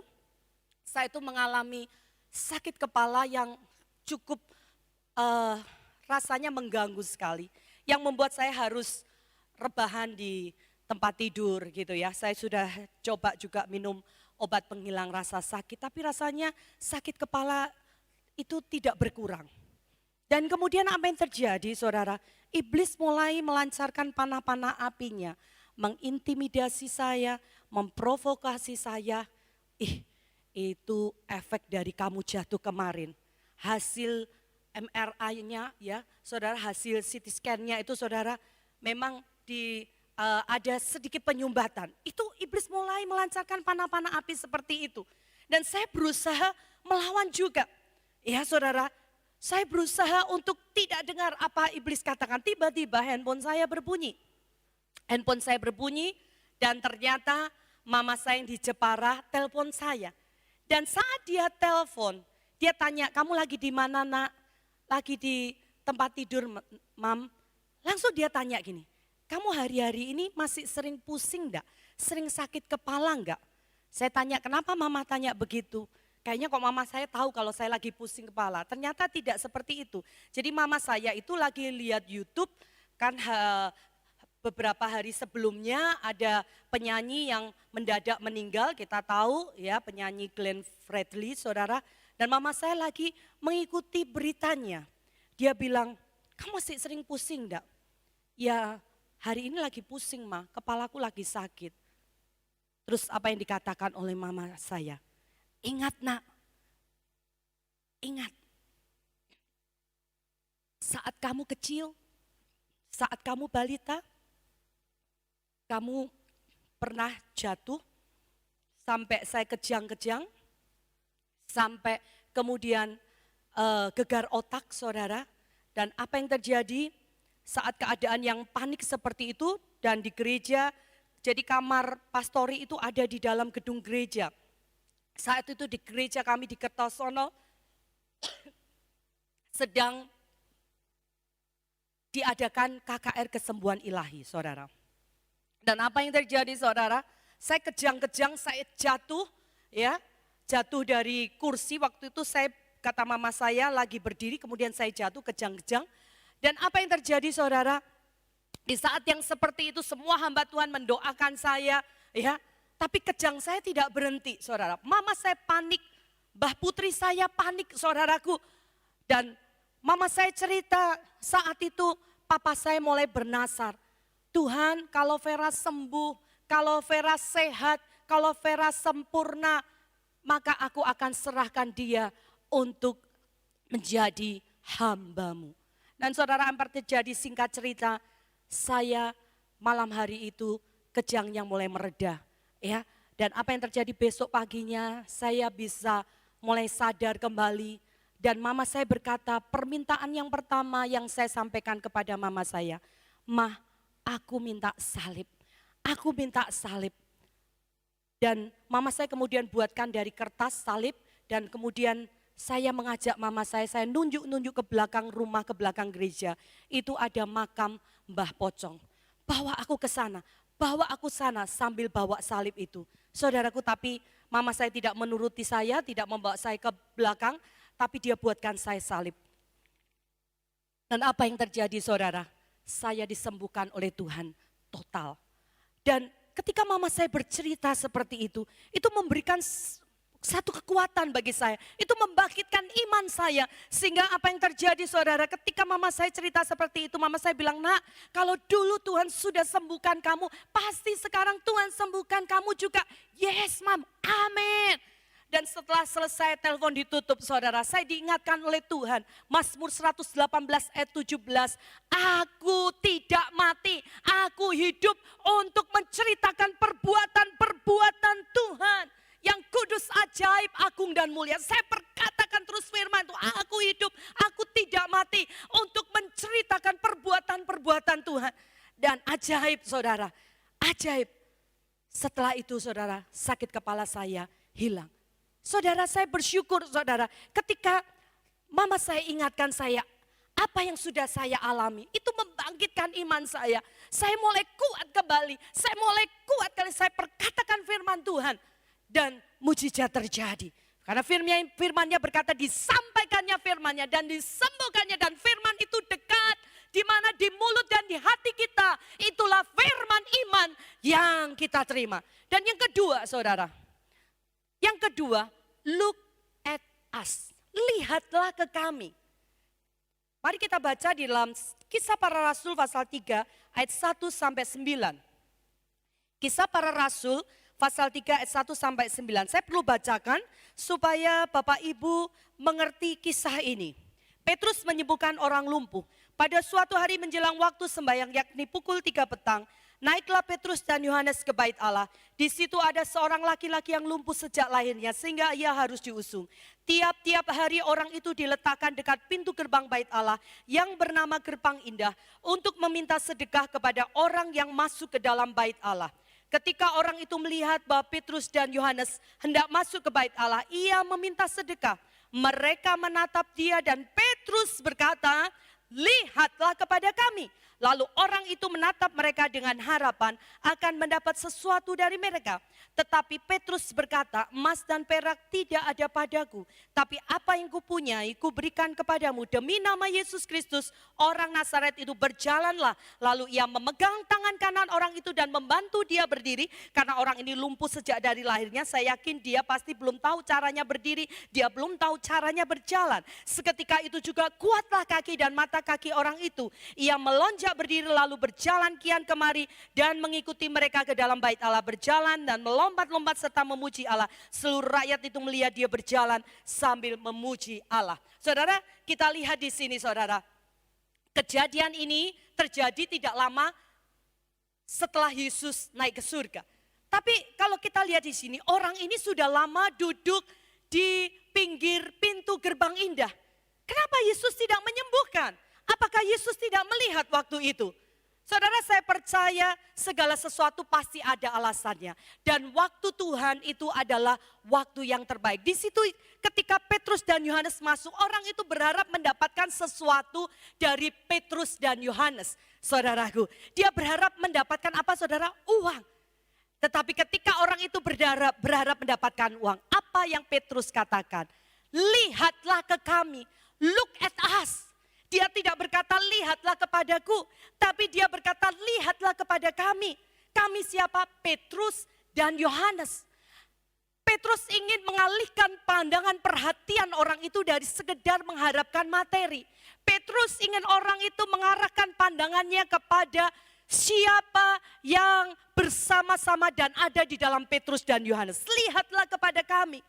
saya itu mengalami sakit kepala yang cukup rasanya mengganggu sekali. Yang membuat saya harus rebahan di tempat tidur gitu ya. Saya sudah coba juga minum obat penghilang rasa sakit, tapi rasanya sakit kepala itu tidak berkurang. Dan kemudian apa yang terjadi saudara? Iblis mulai melancarkan panah-panah apinya, mengintimidasi saya, memprovokasi saya. Itu efek dari kamu jatuh kemarin. Hasil MRI-nya ya, saudara, hasil CT scan-nya itu saudara memang ada sedikit penyumbatan. Itu iblis mulai melancarkan panah-panah api seperti itu. Dan saya berusaha melawan juga. Ya saudara, saya berusaha untuk tidak dengar apa iblis katakan. Tiba-tiba handphone saya berbunyi. Handphone saya berbunyi dan ternyata mama saya yang di Jepara telepon saya. Dan saat dia telepon, dia tanya, kamu lagi di mana nak? Lagi di tempat tidur mam. Langsung dia tanya gini, kamu hari-hari ini masih sering pusing enggak? Sering sakit kepala enggak? Saya tanya, kenapa mama tanya begitu? Kayaknya kok mama saya tahu kalau saya lagi pusing kepala. Ternyata tidak seperti itu. Jadi mama saya itu lagi lihat YouTube, kan beberapa hari sebelumnya ada penyanyi yang mendadak meninggal, kita tahu ya, penyanyi Glenn Fredly saudara. Dan mama saya lagi mengikuti beritanya. Dia bilang, kamu masih sering pusing enggak? Ya, hari ini lagi pusing ma, kepalaku lagi sakit. Terus apa yang dikatakan oleh mama saya? Ingat nak, ingat. Saat kamu kecil, saat kamu balita, kamu pernah jatuh sampai saya kejang-kejang, sampai kemudian gegar otak saudara. Dan apa yang terjadi? Saat keadaan yang panik seperti itu dan di gereja, jadi kamar pastori itu ada di dalam gedung gereja. Saat itu di gereja kami di Kertosono sedang diadakan KKR kesembuhan ilahi saudara. Dan apa yang terjadi saudara? Saya kejang-kejang, saya jatuh ya, jatuh dari kursi. Waktu itu saya, kata mama saya lagi berdiri, kemudian saya jatuh kejang-kejang. Dan apa yang terjadi saudara, di saat yang seperti itu semua hamba Tuhan mendoakan saya ya. Tapi kejang saya tidak berhenti saudara. Mama saya panik, Mbah Putri saya panik saudaraku. Dan mama saya cerita saat itu papa saya mulai bernasar. Tuhan kalau Vera sembuh, kalau Vera sehat, kalau Vera sempurna, maka aku akan serahkan dia untuk menjadi hamba-Mu. Dan saudara, hampir terjadi, singkat cerita, saya malam hari itu kejang yang mulai mereda. Ya, dan apa yang terjadi besok paginya, saya bisa mulai sadar kembali. Dan mama saya berkata, permintaan yang pertama yang saya sampaikan kepada mama saya, Mah, aku minta salib, aku minta salib. Dan mama saya kemudian buatkan dari kertas salib, dan kemudian saya mengajak mama saya nunjuk-nunjuk ke belakang rumah, ke belakang gereja. Itu ada makam Mbah Pocong. Bawa aku ke sana, bawa aku sana sambil bawa salib itu. Saudaraku, tapi mama saya tidak menuruti saya, tidak membawa saya ke belakang, tapi dia buatkan saya salib. Dan apa yang terjadi saudara? Saya disembuhkan oleh Tuhan total. Dan ketika mama saya bercerita seperti itu memberikan satu kekuatan bagi saya, itu membangkitkan iman saya. Sehingga apa yang terjadi saudara, ketika mama saya cerita seperti itu, mama saya bilang, nak, kalau dulu Tuhan sudah sembuhkan kamu, pasti sekarang Tuhan sembuhkan kamu juga. Yes mam, amin. Dan setelah selesai telepon ditutup saudara, saya diingatkan oleh Tuhan, Mazmur 118 ayat 17, aku tidak mati, aku hidup untuk menceritakan perbuatan-perbuatan Tuhan yang kudus, ajaib, agung dan mulia. Saya perkatakan terus firman itu, aku hidup, aku tidak mati untuk menceritakan perbuatan-perbuatan Tuhan. Dan ajaib saudara, ajaib. Setelah itu saudara, sakit kepala saya hilang. Saudara, saya bersyukur saudara, ketika mama saya ingatkan saya, apa yang sudah saya alami, itu membangkitkan iman saya. Saya mulai kuat kembali, saya mulai kuat kali saya perkatakan firman Tuhan. Dan mujizat terjadi. Karena firman-Nya berkata disampaikannya firman-Nya dan disembuhkannya, dan firman itu dekat di mana di mulut dan di hati kita, itulah firman iman yang kita terima. Dan yang kedua saudara, look at us, lihatlah ke kami. Mari kita baca di dalam Kisah Para Rasul pasal 3 ayat 1 sampai 9. Kisah Para Rasul pasal 3 ayat 1 sampai 9. Saya perlu bacakan supaya Bapak Ibu mengerti kisah ini. Petrus menyembuhkan orang lumpuh. Pada suatu hari menjelang waktu sembahyang yakni pukul 3 petang, naiklah Petrus dan Yohanes ke bait Allah. Di situ ada seorang laki-laki yang lumpuh sejak lahirnya sehingga ia harus diusung. Tiap-tiap hari orang itu diletakkan dekat pintu gerbang bait Allah yang bernama Gerbang Indah untuk meminta sedekah kepada orang yang masuk ke dalam bait Allah. Ketika orang itu melihat bahwa Petrus dan Yohanes hendak masuk ke bait Allah, ia meminta sedekah. Mereka menatap dia dan Petrus berkata, "Lihatlah kepada kami." Lalu orang itu menatap mereka dengan harapan akan mendapat sesuatu dari mereka. Tetapi Petrus berkata, "Emas dan perak tidak ada padaku, tapi apa yang kupunyai kuberikan kepadamu. Demi nama Yesus Kristus, orang Nazaret itu berjalanlah." Lalu ia memegang tangan kanan orang itu dan membantu dia berdiri. Karena orang ini lumpuh sejak dari lahirnya, saya yakin dia pasti belum tahu caranya berdiri, dia belum tahu caranya berjalan. Seketika itu juga kuatlah kaki dan mata kaki orang itu. Ia melonjak berdiri lalu berjalan kian kemari dan mengikuti mereka ke dalam bait Allah, berjalan dan melompat-lompat serta memuji Allah. Seluruh rakyat itu melihat dia berjalan sambil memuji Allah. Saudara, kita lihat di sini saudara, kejadian ini terjadi tidak lama setelah Yesus naik ke surga. Tapi kalau kita lihat di sini, orang ini sudah lama duduk di pinggir pintu Gerbang Indah. Kenapa Yesus tidak menyembuhkan? Apakah Yesus tidak melihat waktu itu? Saudara, saya percaya segala sesuatu pasti ada alasannya. Dan waktu Tuhan itu adalah waktu yang terbaik. Di situ ketika Petrus dan Yohanes masuk, orang itu berharap mendapatkan sesuatu dari Petrus dan Yohanes. Saudaraku, dia berharap mendapatkan apa saudara? Uang. Tetapi ketika orang itu berharap mendapatkan uang, apa yang Petrus katakan? Lihatlah ke kami, look at us. Dia tidak berkata lihatlah kepadaku, tapi dia berkata lihatlah kepada kami. Kami siapa? Petrus dan Yohanes. Petrus ingin mengalihkan pandangan perhatian orang itu dari sekedar mengharapkan materi. Petrus ingin orang itu mengarahkan pandangannya kepada siapa yang bersama-sama dan ada di dalam Petrus dan Yohanes. Lihatlah kepada kami.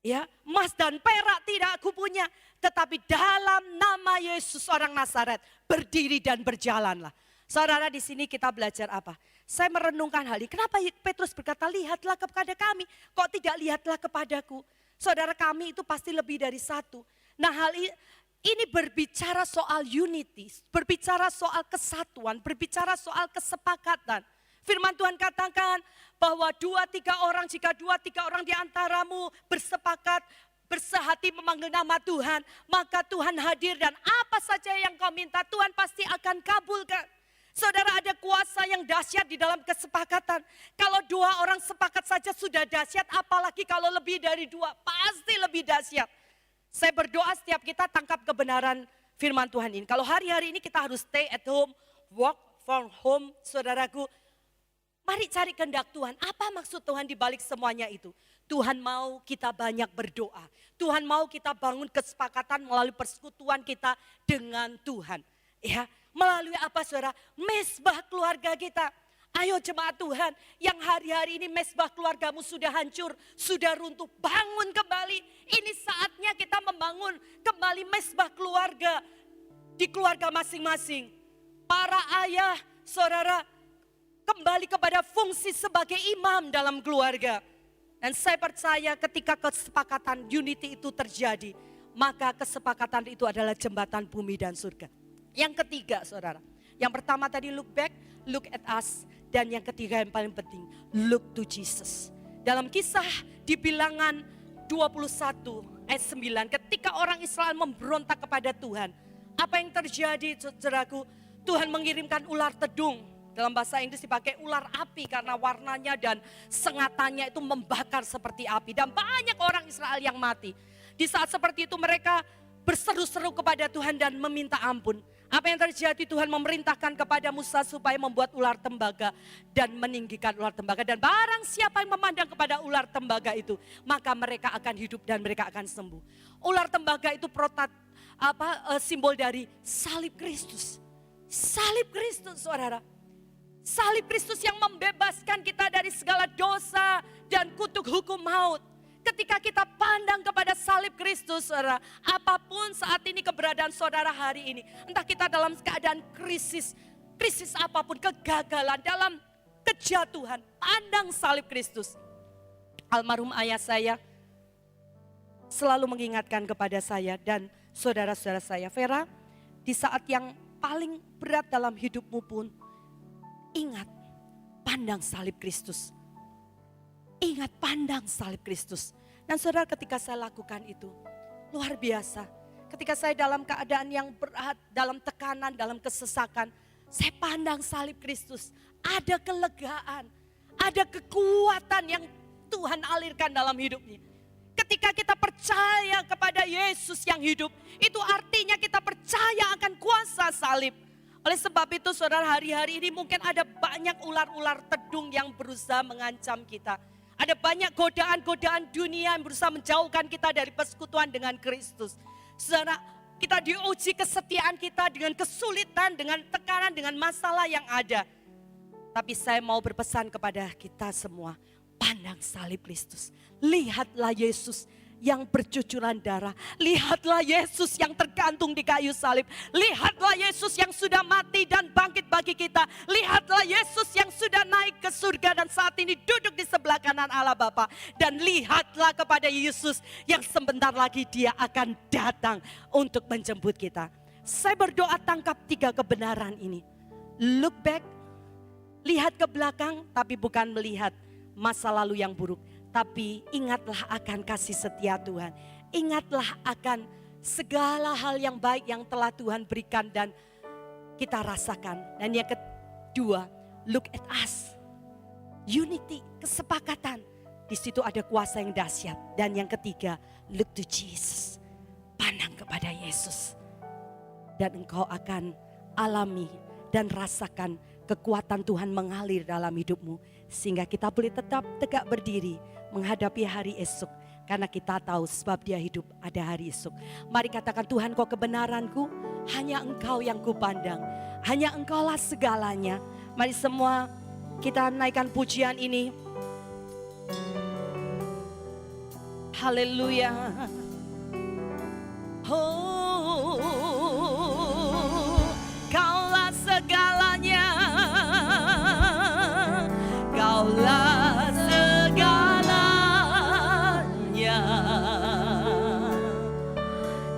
Ya, emas dan perak tidak aku punya, tetapi dalam nama Yesus orang Nazaret berdiri dan berjalanlah. Saudara, di sini kita belajar apa? Saya merenungkan hal ini. Kenapa Petrus berkata lihatlah kepada kami, kok tidak lihatlah kepadaku? Saudara, kami itu pasti lebih dari satu. Nah, hal ini berbicara soal unity, berbicara soal kesatuan, berbicara soal kesepakatan. Firman Tuhan katakan bahwa 2-3 orang, jika 2-3 orang di antaramu bersepakat, bersehati memanggil nama Tuhan, maka Tuhan hadir dan apa saja yang kau minta Tuhan pasti akan kabulkan. Saudara, ada kuasa yang dahsyat di dalam kesepakatan. Kalau 2 orang sepakat saja sudah dahsyat, apalagi kalau lebih dari 2, pasti lebih dahsyat. Saya berdoa setiap kita tangkap kebenaran firman Tuhan ini. Kalau hari-hari ini kita harus stay at home, work from home, saudaraku. Mari cari kehendak Tuhan. Apa maksud Tuhan di balik semuanya itu? Tuhan mau kita banyak berdoa. Tuhan mau kita bangun kesepakatan melalui persekutuan kita dengan Tuhan. Ya, melalui apa saudara? Mesbah keluarga kita. Ayo jemaat Tuhan, yang hari-hari ini mesbah keluargamu sudah hancur, sudah runtuh, bangun kembali. Ini saatnya kita membangun kembali mesbah keluarga di keluarga masing-masing. Para ayah, saudara, kembali kepada fungsi sebagai imam dalam keluarga. Dan saya percaya ketika kesepakatan unity itu terjadi, maka kesepakatan itu adalah jembatan bumi dan surga. Yang ketiga saudara, yang pertama tadi look back, look at us. Dan yang ketiga yang paling penting, look to Jesus. Dalam kisah di Bilangan 21 ayat 9, ketika orang Israel memberontak kepada Tuhan, apa yang terjadi saudaraku? Tuhan mengirimkan ular tedung. Dalam bahasa Inggris dipakai ular api karena warnanya dan sengatannya itu membakar seperti api. Dan banyak orang Israel yang mati. Di saat seperti itu mereka berseru-seru kepada Tuhan dan meminta ampun. Apa yang terjadi? Tuhan memerintahkan kepada Musa supaya membuat ular tembaga dan meninggikan ular tembaga. Dan barang siapa yang memandang kepada ular tembaga itu, maka mereka akan hidup dan mereka akan sembuh. Ular tembaga itu simbol dari salib Kristus. Salib Kristus, saudara. Salib Kristus yang membebaskan kita dari segala dosa dan kutuk hukum maut. Ketika kita pandang kepada salib Kristus, saudara, apapun saat ini keberadaan saudara hari ini, entah kita dalam keadaan krisis apapun, kegagalan, dalam kejatuhan, pandang salib Kristus. Almarhum ayah saya selalu mengingatkan kepada saya dan saudara-saudara saya, Vera, di saat yang paling berat dalam hidupmu pun, ingat, pandang salib Kristus. Ingat, pandang salib Kristus. Dan saudara, ketika saya lakukan itu, luar biasa. Ketika saya dalam keadaan yang berat, dalam tekanan, dalam kesesakan, saya pandang salib Kristus. Ada kelegaan, ada kekuatan yang Tuhan alirkan dalam hidupnya. Ketika kita percaya kepada Yesus yang hidup, itu artinya kita percaya akan kuasa salib. Oleh sebab itu saudara, hari-hari ini mungkin ada banyak ular-ular tedung yang berusaha mengancam kita. Ada banyak godaan-godaan dunia yang berusaha menjauhkan kita dari persekutuan dengan Kristus. Saudara, kita diuji kesetiaan kita dengan kesulitan, dengan tekanan, dengan masalah yang ada. Tapi saya mau berpesan kepada kita semua, pandang salib Kristus. Lihatlah Yesus yang bercucuran darah. Lihatlah Yesus yang tergantung di kayu salib. Lihatlah Yesus yang sudah mati dan bangkit bagi kita. Lihatlah Yesus yang sudah naik ke surga dan saat ini duduk di sebelah kanan Allah Bapa. Dan lihatlah kepada Yesus yang sebentar lagi dia akan datang untuk menjemput kita. Saya berdoa, tangkap 3 kebenaran ini. Look back, lihat ke belakang tapi bukan melihat masa lalu yang buruk. Tapi ingatlah akan kasih setia Tuhan. Ingatlah akan segala hal yang baik yang telah Tuhan berikan dan kita rasakan. Dan yang kedua, look at us. Unity, kesepakatan. Di situ ada kuasa yang dahsyat. Dan yang ketiga, look to Jesus. Pandang kepada Yesus. Dan engkau akan alami dan rasakan kekuatan Tuhan mengalir dalam hidupmu. Sehingga kita boleh tetap tegak berdiri menghadapi hari esok. Karena kita tahu sebab dia hidup ada hari esok. Mari katakan, Tuhan kau kebenaranku, hanya engkau yang kupandang. Hanya engkaulah segalanya. Mari semua kita naikkan pujian ini. Haleluya. Oh, kaulah segalanya. Kaulah segalanya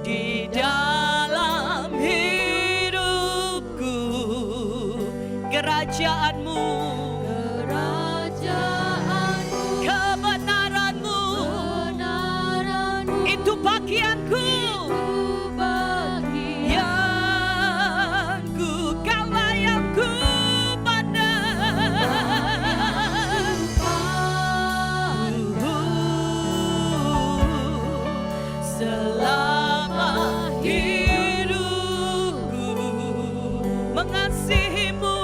di dalam hidupku. Kerajaanmu, kebenaranmu, itu bagianku. Mengasihimu.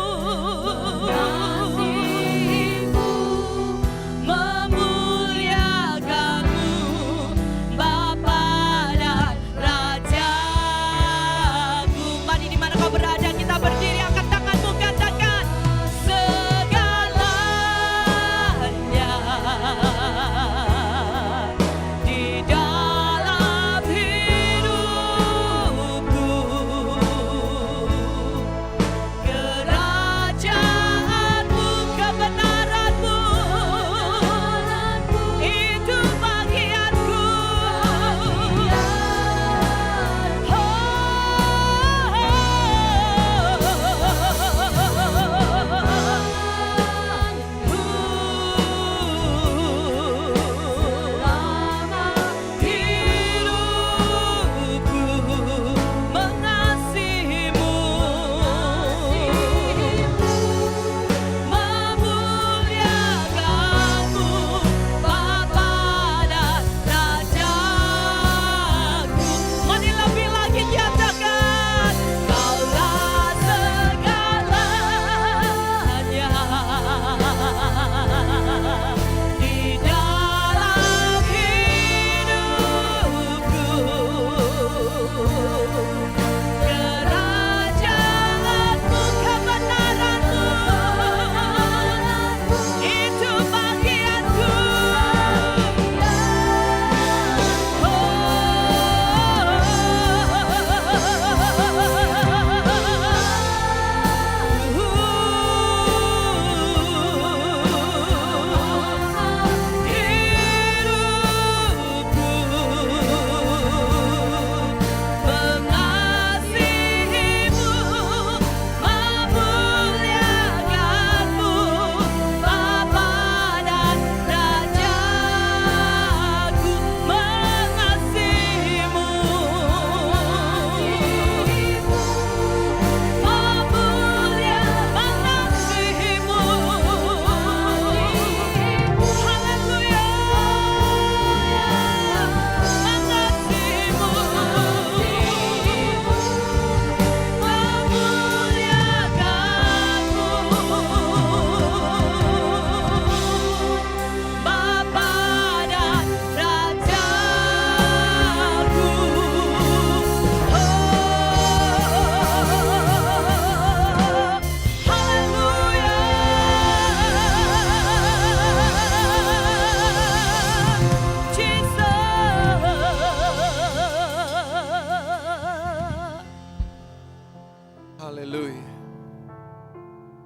Haleluya.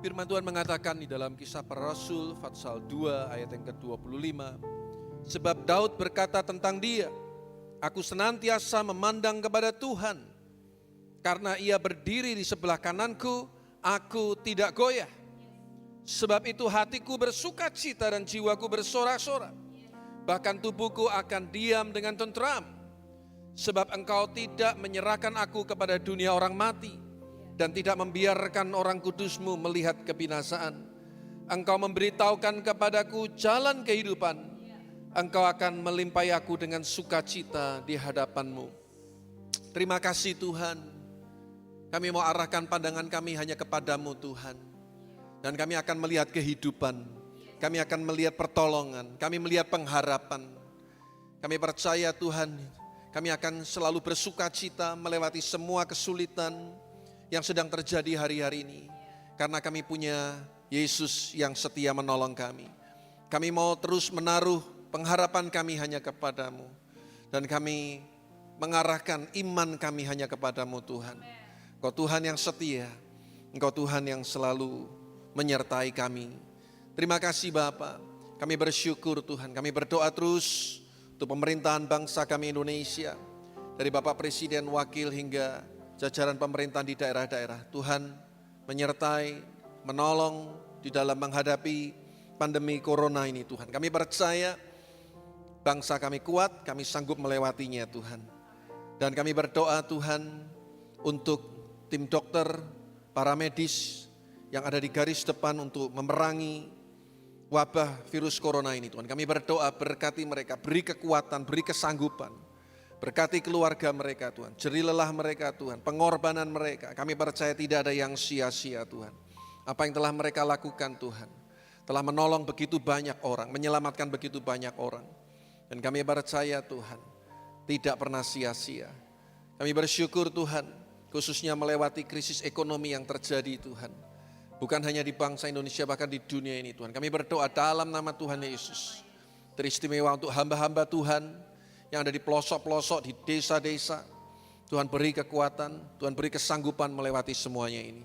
Firman Tuhan mengatakan di dalam Kisah Para Rasul pasal 2 ayat yang ke-25. Sebab Daud berkata tentang dia, aku senantiasa memandang kepada Tuhan. Karena ia berdiri di sebelah kananku, aku tidak goyah. Sebab itu hatiku bersuka cita dan jiwaku bersorak-sorak. Bahkan tubuhku akan diam dengan tentram. Sebab engkau tidak menyerahkan aku kepada dunia orang mati. Dan tidak membiarkan orang kudusmu melihat kebinasaan. Engkau memberitahukan kepadaku jalan kehidupan. Engkau akan melimpahi aku dengan sukacita di hadapanmu. Terima kasih Tuhan. Kami mau arahkan pandangan kami hanya kepadamu Tuhan. Dan kami akan melihat kehidupan. Kami akan melihat pertolongan. Kami melihat pengharapan. Kami percaya Tuhan, kami akan selalu bersukacita melewati semua kesulitan yang sedang terjadi hari-hari ini. Karena kami punya Yesus yang setia menolong kami. Kami mau terus menaruh pengharapan kami hanya kepadamu. Dan kami mengarahkan iman kami hanya kepadamu Tuhan. Engkau Tuhan yang setia. Engkau Tuhan yang selalu menyertai kami. Terima kasih Bapa. Kami bersyukur Tuhan. Kami berdoa terus untuk pemerintahan bangsa kami Indonesia. Dari Bapak Presiden, Wakil hingga jajaran pemerintahan di daerah-daerah. Tuhan menyertai, menolong di dalam menghadapi pandemi corona ini Tuhan. Kami percaya bangsa kami kuat, kami sanggup melewatinya Tuhan. Dan kami berdoa Tuhan untuk tim dokter, para medis yang ada di garis depan untuk memerangi wabah virus corona ini Tuhan. Kami berdoa berkati mereka, beri kekuatan, beri kesanggupan. Berkati keluarga mereka Tuhan, jeri lelah mereka Tuhan, pengorbanan mereka. Kami percaya tidak ada yang sia-sia Tuhan. Apa yang telah mereka lakukan Tuhan, telah menolong begitu banyak orang, menyelamatkan begitu banyak orang. Dan kami percaya Tuhan, tidak pernah sia-sia. Kami bersyukur Tuhan, khususnya melewati krisis ekonomi yang terjadi Tuhan. Bukan hanya di bangsa Indonesia, bahkan di dunia ini Tuhan. Kami berdoa dalam nama Tuhan Yesus. Teristimewa untuk hamba-hamba Tuhan yang ada di pelosok-pelosok, di desa-desa. Tuhan beri kekuatan, Tuhan beri kesanggupan melewati semuanya ini.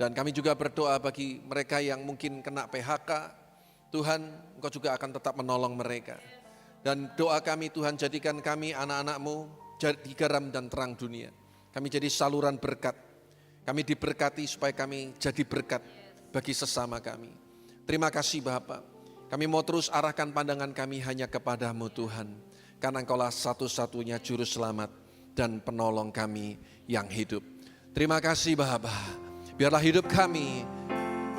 Dan kami juga berdoa bagi mereka yang mungkin kena PHK. Tuhan, Engkau juga akan tetap menolong mereka. Dan doa kami Tuhan, jadikan kami anak-anak-Mu jadi garam dan terang dunia. Kami jadi saluran berkat. Kami diberkati supaya kami jadi berkat bagi sesama kami. Terima kasih Bapa. Kami mau terus arahkan pandangan kami hanya kepadamu Tuhan. Karena Engkaulah satu-satunya juru selamat dan penolong kami yang hidup. Terima kasih Bapa. Biarlah hidup kami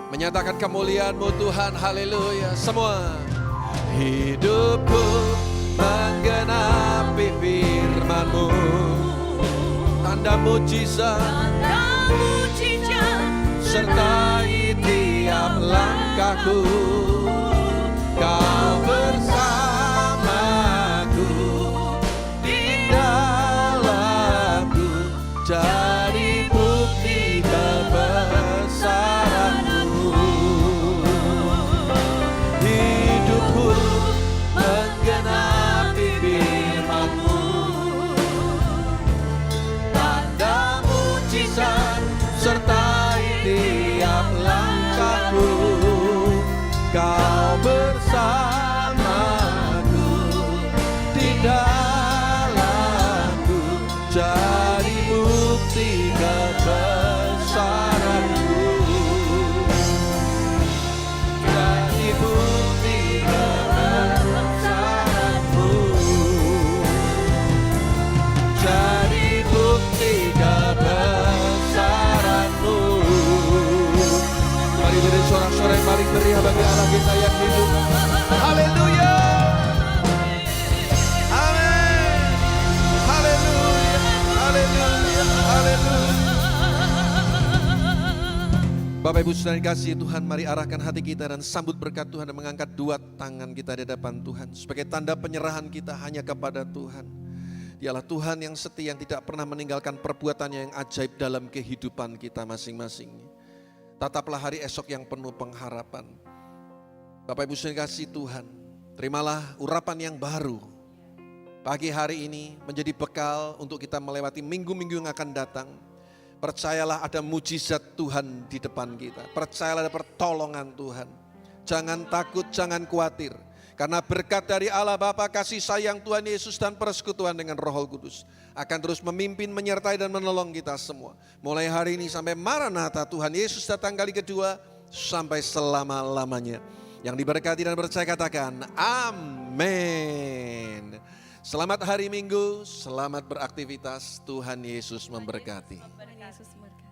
menyatakan kemuliaan-Mu Tuhan. Haleluya. Semua. Hidupku menggenapi firman-Mu. Tanda mujizat sertai tiap langkahku. Kau bersamaku di dalamku, jadi bukti kebesaran-Mu. Hidupku menggenapi firman-Mu. Tanda mujizat sertai tiap langkahku. Kau bersamaku di dalamku, jadi bukti kebesaran-Mu. Jadi bukti kebesaran-Mu. Jadi bukti kebesaran-Mu. Mari beri sorak-sorai yang paling meriah bagi Allah kita yang hidup. Haleluya. Amin. Haleluya. Haleluya. Haleluya. Bapak Ibu Saudara kasih Tuhan, mari arahkan hati kita dan sambut berkat Tuhan dan mengangkat dua tangan kita di hadapan Tuhan sebagai tanda penyerahan kita hanya kepada Tuhan. Dialah Tuhan yang setia, yang tidak pernah meninggalkan perbuatannya yang ajaib dalam kehidupan kita masing-masing. Tataplah hari esok yang penuh pengharapan. Bapak Ibu Saudara kasih Tuhan, terimalah urapan yang baru. Pagi hari ini menjadi bekal untuk kita melewati minggu-minggu yang akan datang. Percayalah ada mujizat Tuhan di depan kita. Percayalah ada pertolongan Tuhan. Jangan takut, jangan khawatir. Karena berkat dari Allah Bapa, kasih sayang Tuhan Yesus dan persekutuan dengan Roh Kudus akan terus memimpin, menyertai dan menolong kita semua. Mulai hari ini sampai Maranatha, Tuhan Yesus datang kali kedua sampai selama-lamanya. Yang diberkati dan percaya katakan amin. Selamat hari Minggu, selamat beraktivitas. Tuhan Yesus memberkati. Tuhan Yesus memberkati.